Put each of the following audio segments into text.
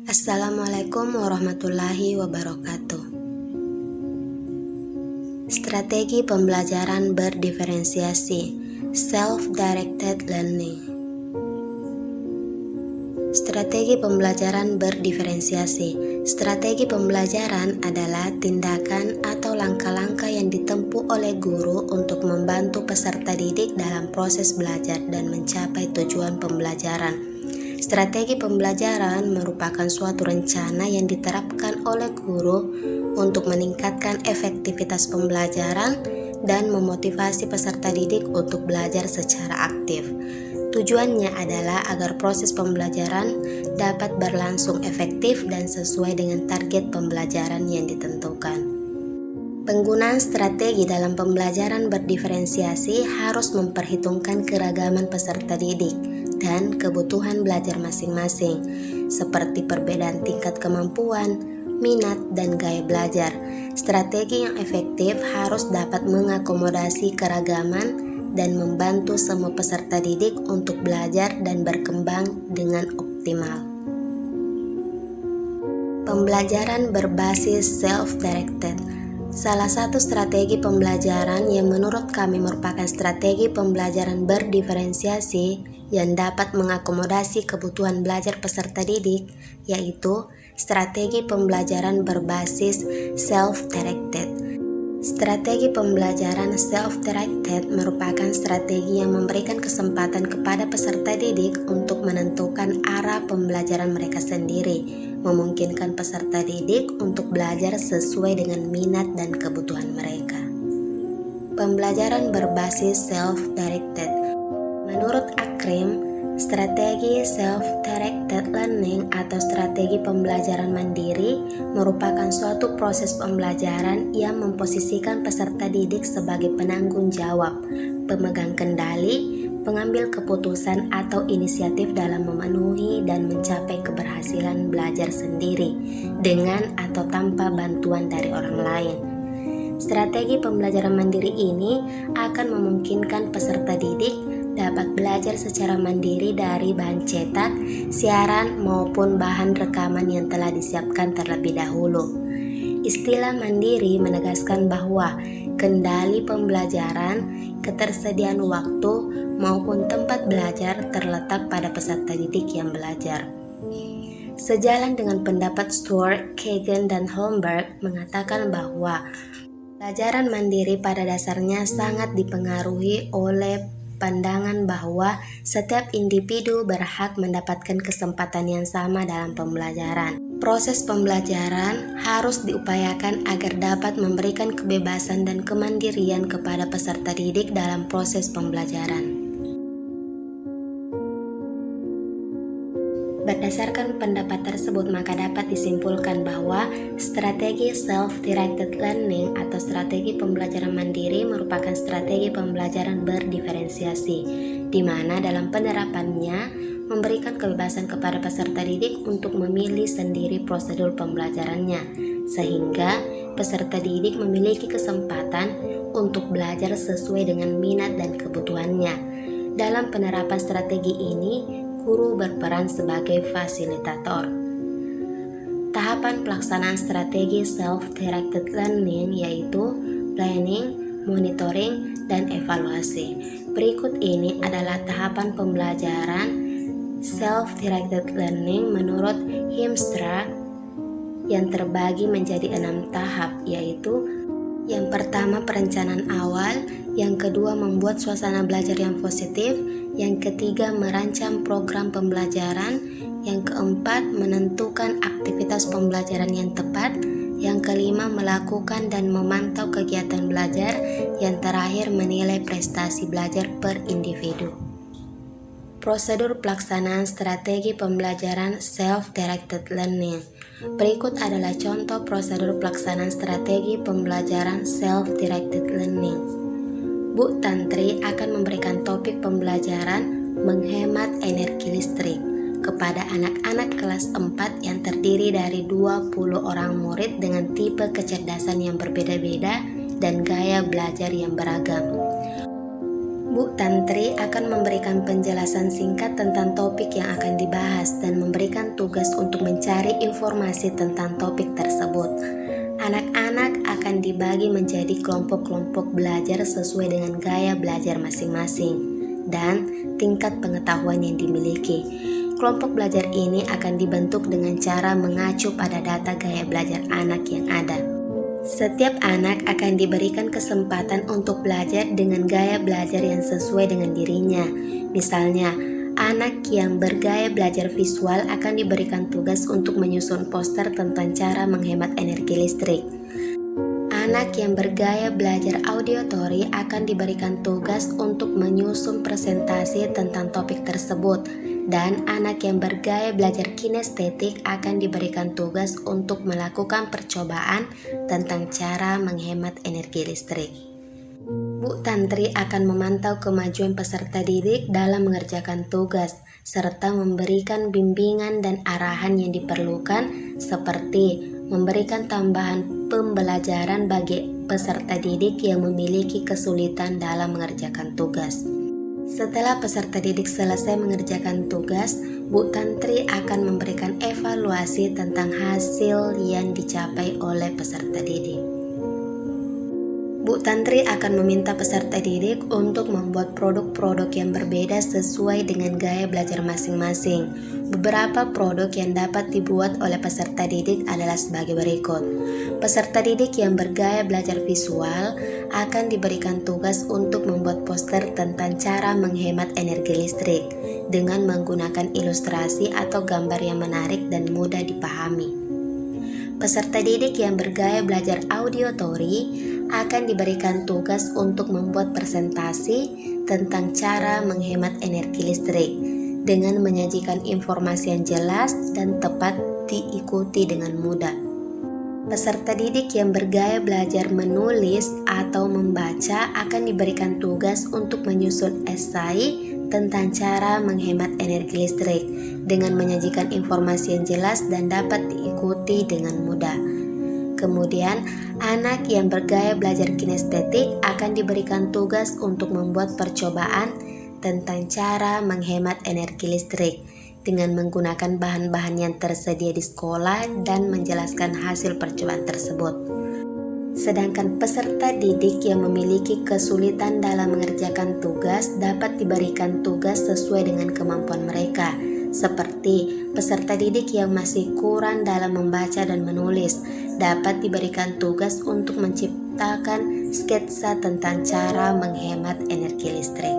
Assalamualaikum warahmatullahi wabarakatuh. Strategi pembelajaran berdiferensiasi, self-directed learning. Strategi pembelajaran berdiferensiasi. Strategi pembelajaran adalah tindakan atau langkah-langkah yang ditempuh oleh guru untuk membantu peserta didik dalam proses belajar dan mencapai tujuan pembelajaran. Strategi pembelajaran merupakan suatu rencana yang diterapkan oleh guru untuk meningkatkan efektivitas pembelajaran dan memotivasi peserta didik untuk belajar secara aktif. Tujuannya adalah agar proses pembelajaran dapat berlangsung efektif dan sesuai dengan target pembelajaran yang ditentukan. Penggunaan strategi dalam pembelajaran berdiferensiasi harus memperhitungkan keragaman peserta didik dan kebutuhan belajar masing-masing, seperti perbedaan tingkat kemampuan, minat, dan gaya belajar. Strategi yang efektif harus dapat mengakomodasi keragaman dan membantu semua peserta didik untuk belajar dan berkembang dengan optimal. Pembelajaran berbasis self-directed. Salah satu strategi pembelajaran yang menurut kami merupakan strategi pembelajaran berdiferensiasi yang dapat mengakomodasi kebutuhan belajar peserta didik, yaitu strategi pembelajaran berbasis self-directed. Strategi pembelajaran self-directed merupakan strategi yang memberikan kesempatan kepada peserta didik untuk menentukan arah pembelajaran mereka sendiri, memungkinkan peserta didik untuk belajar sesuai dengan minat dan kebutuhan mereka. Pembelajaran berbasis self-directed. Menurut Akrim, strategi self-directed learning atau strategi pembelajaran mandiri merupakan suatu proses pembelajaran yang memposisikan peserta didik sebagai penanggung jawab, pemegang kendali, pengambil keputusan atau inisiatif dalam memenuhi dan mencapai keberhasilan belajar sendiri dengan atau tanpa bantuan dari orang lain. Strategi pembelajaran mandiri ini akan memungkinkan peserta didik dapat belajar secara mandiri dari bahan cetak, siaran, maupun bahan rekaman yang telah disiapkan terlebih dahulu. Istilah mandiri menegaskan bahwa kendali pembelajaran, ketersediaan waktu, maupun tempat belajar terletak pada peserta didik yang belajar. Sejalan dengan pendapat Stuart, Kagan, dan Holmberg mengatakan bahwa pembelajaran mandiri pada dasarnya sangat dipengaruhi oleh pandangan bahwa setiap individu berhak mendapatkan kesempatan yang sama dalam pembelajaran. Proses pembelajaran harus diupayakan agar dapat memberikan kebebasan dan kemandirian kepada peserta didik dalam proses pembelajaran. Berdasarkan pendapat tersebut, maka dapat disimpulkan bahwa strategi self-directed learning atau strategi pembelajaran mandiri merupakan strategi pembelajaran berdiferensiasi, di mana dalam penerapannya memberikan kebebasan kepada peserta didik untuk memilih sendiri prosedur pembelajarannya, sehingga peserta didik memiliki kesempatan untuk belajar sesuai dengan minat dan kebutuhannya. Dalam penerapan strategi ini, guru berperan sebagai fasilitator. Tahapan pelaksanaan strategi self-directed learning yaitu planning, monitoring, dan evaluasi. Berikut ini adalah tahapan pembelajaran self-directed learning menurut Himstra yang terbagi menjadi 6 tahap, yaitu yang pertama perencanaan awal, yang kedua membuat suasana belajar yang positif, yang ketiga merancang program pembelajaran, yang keempat menentukan aktivitas pembelajaran yang tepat, yang kelima melakukan dan memantau kegiatan belajar, yang terakhir menilai prestasi belajar per individu. Prosedur pelaksanaan strategi pembelajaran self-directed learning. Berikut adalah contoh prosedur pelaksanaan strategi pembelajaran self-directed learning. Bu Tantri akan memberikan topik pembelajaran menghemat energi listrik kepada anak-anak kelas 4 yang terdiri dari 20 orang murid dengan tipe kecerdasan yang berbeda-beda dan gaya belajar yang beragam. Bu Bu Tantri akan memberikan penjelasan singkat tentang topik yang akan dibahas dan memberikan tugas untuk mencari informasi tentang topik tersebut. Anak-anak akan dibagi menjadi kelompok-kelompok belajar sesuai dengan gaya belajar masing-masing dan tingkat pengetahuan yang dimiliki. Kelompok belajar ini akan dibentuk dengan cara mengacu pada data gaya belajar anak yang ada. Setiap anak akan diberikan kesempatan untuk belajar dengan gaya belajar yang sesuai dengan dirinya. Misalnya, anak yang bergaya belajar visual akan diberikan tugas untuk menyusun poster tentang cara menghemat energi listrik. Anak yang bergaya belajar auditory akan diberikan tugas untuk menyusun presentasi tentang topik tersebut. Dan anak yang bergaya belajar kinestetik akan diberikan tugas untuk melakukan percobaan tentang cara menghemat energi listrik. Bu Tantri akan memantau kemajuan peserta didik dalam mengerjakan tugas, serta memberikan bimbingan dan arahan yang diperlukan, seperti memberikan tambahan pembelajaran bagi peserta didik yang memiliki kesulitan dalam mengerjakan tugas. Setelah peserta didik selesai mengerjakan tugas, Bu Tantri akan memberikan evaluasi tentang hasil yang dicapai oleh peserta didik. Bu Tantri akan meminta peserta didik untuk membuat produk-produk yang berbeda sesuai dengan gaya belajar masing-masing. Beberapa produk yang dapat dibuat oleh peserta didik adalah sebagai berikut. Peserta didik yang bergaya belajar visual akan diberikan tugas untuk membuat poster tentang cara menghemat energi listrik dengan menggunakan ilustrasi atau gambar yang menarik dan mudah dipahami. Peserta didik yang bergaya belajar auditory akan diberikan tugas untuk membuat presentasi tentang cara menghemat energi listrik dengan menyajikan informasi yang jelas dan tepat diikuti dengan mudah. Peserta didik yang bergaya belajar menulis atau membaca akan diberikan tugas untuk menyusun esai tentang cara menghemat energi listrik dengan menyajikan informasi yang jelas dan dapat diikuti dengan mudah. Kemudian, anak yang bergaya belajar kinestetik akan diberikan tugas untuk membuat percobaan tentang cara menghemat energi listrik dengan menggunakan bahan-bahan yang tersedia di sekolah dan menjelaskan hasil percobaan tersebut. Sedangkan peserta didik yang memiliki kesulitan dalam mengerjakan tugas dapat diberikan tugas sesuai dengan kemampuan mereka, seperti peserta didik yang masih kurang dalam membaca dan menulis dapat diberikan tugas untuk menciptakan sketsa tentang cara menghemat energi listrik.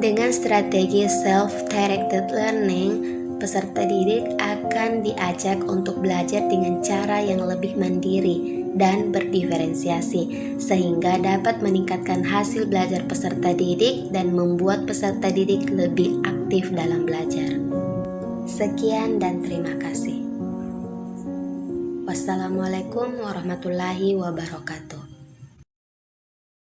Dengan strategi self-directed learning, peserta didik akan diajak untuk belajar dengan cara yang lebih mandiri dan berdiferensiasi, sehingga dapat meningkatkan hasil belajar peserta didik dan membuat peserta didik lebih aktif dalam belajar. Sekian dan terima kasih. Wassalamualaikum warahmatullahi wabarakatuh.